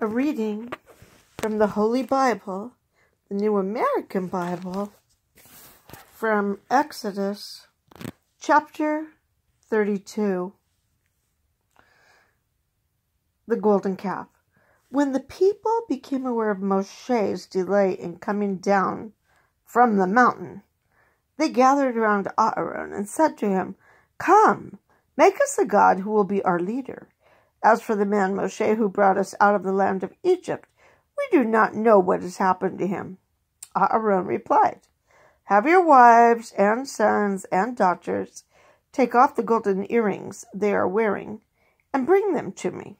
A reading from the Holy Bible, the New American Bible, from Exodus chapter 32, the Golden Calf. When the people became aware of Moshe's delay in coming down from the mountain, they gathered around Aaron and said to him, "Come, make us a god who will be our leader. As for the man Moshe who brought us out of the land of Egypt, we do not know what has happened to him." Aaron replied, "Have your wives and sons and daughters take off the golden earrings they are wearing and bring them to me."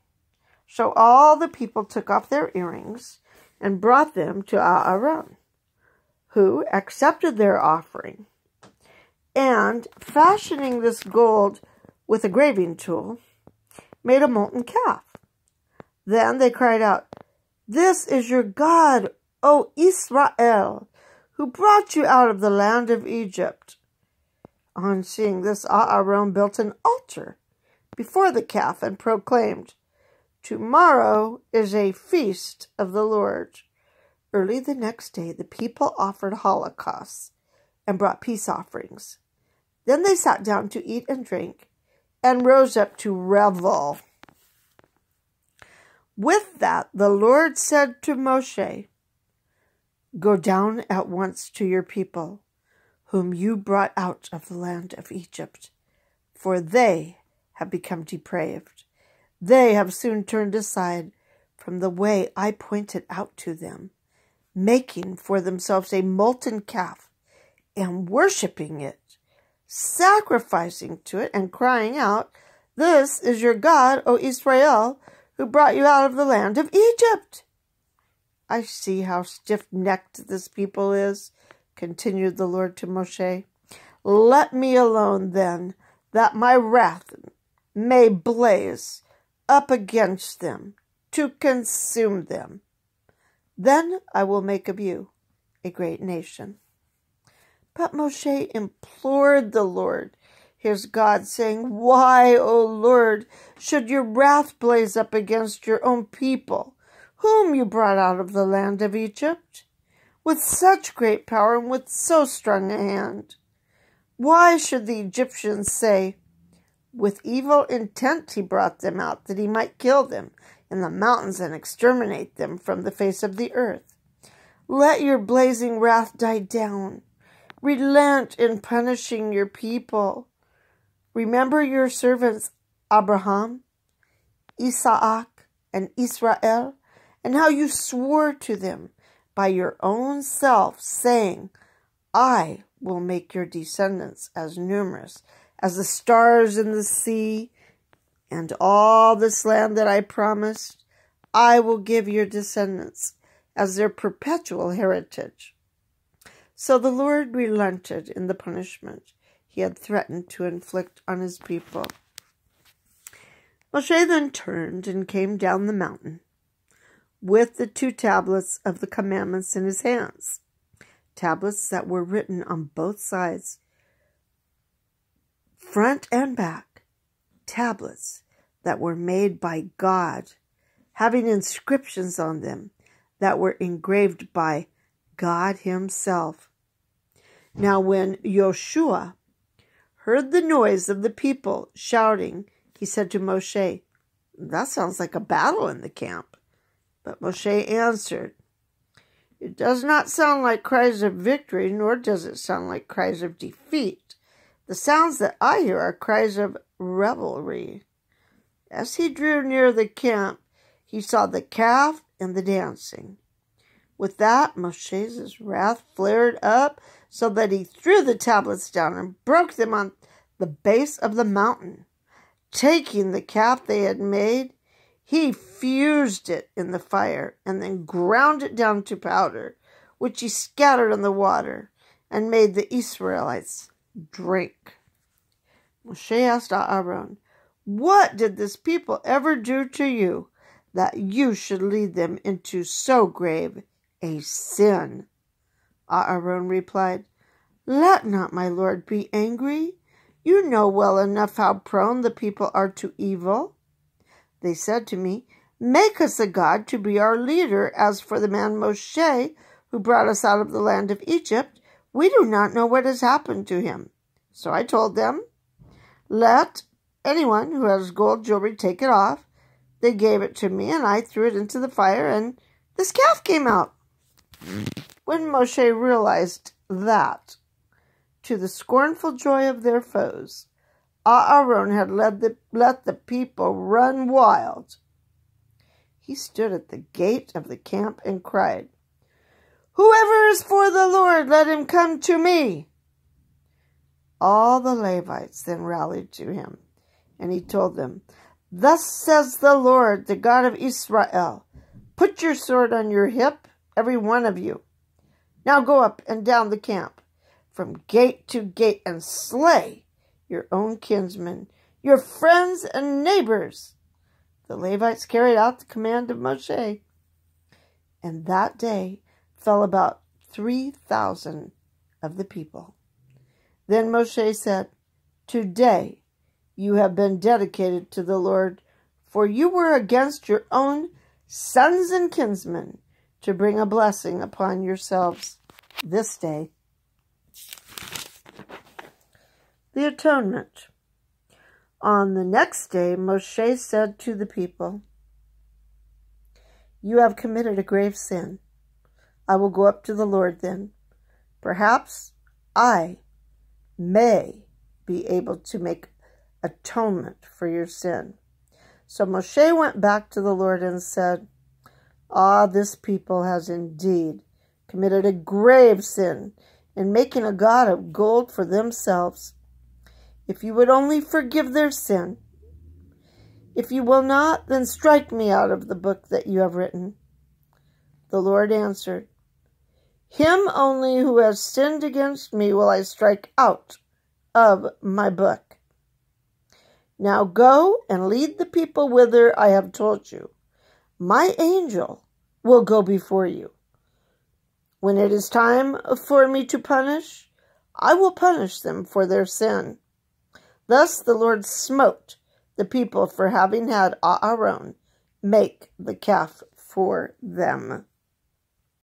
So all the people took off their earrings and brought them to Aaron, who accepted their offering. And fashioning this gold with a graving tool, made a molten calf. Then they cried out, "This is your God, O Israel, who brought you out of the land of Egypt." On seeing this, Aaron built an altar before the calf and proclaimed, "Tomorrow is a feast of the Lord." Early the next day, the people offered holocausts and brought peace offerings. Then they sat down to eat and drink and rose up to revel. With that, the Lord said to Moshe, "Go down at once to your people, whom you brought out of the land of Egypt, for they have become depraved. They have soon turned aside from the way I pointed out to them, making for themselves a molten calf and worshipping it, sacrificing to it and crying out, 'This is your God, O Israel, who brought you out of the land of Egypt.' I see how stiff-necked this people is," continued the Lord to Moshe. "Let me alone, then, that my wrath may blaze up against them to consume them. Then I will make of you a great nation." But Moshe implored the Lord, his God, saying, "Why, O Lord, should your wrath blaze up against your own people, whom you brought out of the land of Egypt, with such great power and with so strong a hand? Why should the Egyptians say, 'With evil intent he brought them out, that he might kill them in the mountains and exterminate them from the face of the earth'? Let your blazing wrath die down. Relent in punishing your people. Remember your servants Abraham, Isaac, and Israel, and how you swore to them by your own self, saying, 'I will make your descendants as numerous as the stars in the sea, and all this land that I promised, I will give your descendants as their perpetual heritage.'" So the Lord relented in the punishment he had threatened to inflict on his people. Moshe then turned and came down the mountain with the 2 tablets of the commandments in his hands, tablets that were written on both sides, front and back, tablets that were made by God, having inscriptions on them that were engraved by God himself. Now when Joshua heard the noise of the people shouting, he said to Moshe, "That sounds like a battle in the camp." But Moshe answered, "It does not sound like cries of victory, nor does it sound like cries of defeat. The sounds that I hear are cries of revelry." As he drew near the camp, he saw the calf and the dancing. With that, Moshe's wrath flared up so that he threw the tablets down and broke them on the base of the mountain. Taking the calf they had made, he fused it in the fire and then ground it down to powder, which he scattered on the water and made the Israelites drink. Moshe asked Aaron, "What did this people ever do to you that you should lead them into so grave a sin?" Aaron replied, "Let not my Lord be angry. You know well enough how prone the people are to evil. They said to me, Make us a god to be our leader. As for the man Moshe, who brought us out of the land of Egypt, we do not know what has happened to him. So I told them, let anyone who has gold jewelry take it off. They gave it to me, and I threw it into the fire, and this calf came out. When Moshe realized that, to the scornful joy of their foes, Aaron had let the people run wild. He stood at the gate of the camp and cried, "Whoever is for the Lord, let him come to me." All the Levites then rallied to him, and he told them, "Thus says the Lord, the God of Israel, put your sword on your hip, every one of you. Now go up and down the camp, from gate to gate, and slay your own kinsmen, your friends and neighbors." The Levites carried out the command of Moshe, and that day fell about 3,000 of the people. Then Moshe said, "Today you have been dedicated to the Lord, for you were against your own sons and kinsmen to bring a blessing upon yourselves this day." The Atonement. On the next day, Moshe said to the people, "You have committed a grave sin. I will go up to the Lord then. Perhaps I may be able to make atonement for your sin." So Moshe went back to the Lord and said, This people has indeed committed a grave sin in making a god of gold for themselves. If you would only forgive their sin. If you will not, then strike me out of the book that you have written." The Lord answered, "Him only who has sinned against me will I strike out of my book. Now go and lead the people whither I have told you. My angel will go before you. When it is time for me to punish, I will punish them for their sin." Thus the Lord smote the people for having had Aaron make the calf for them.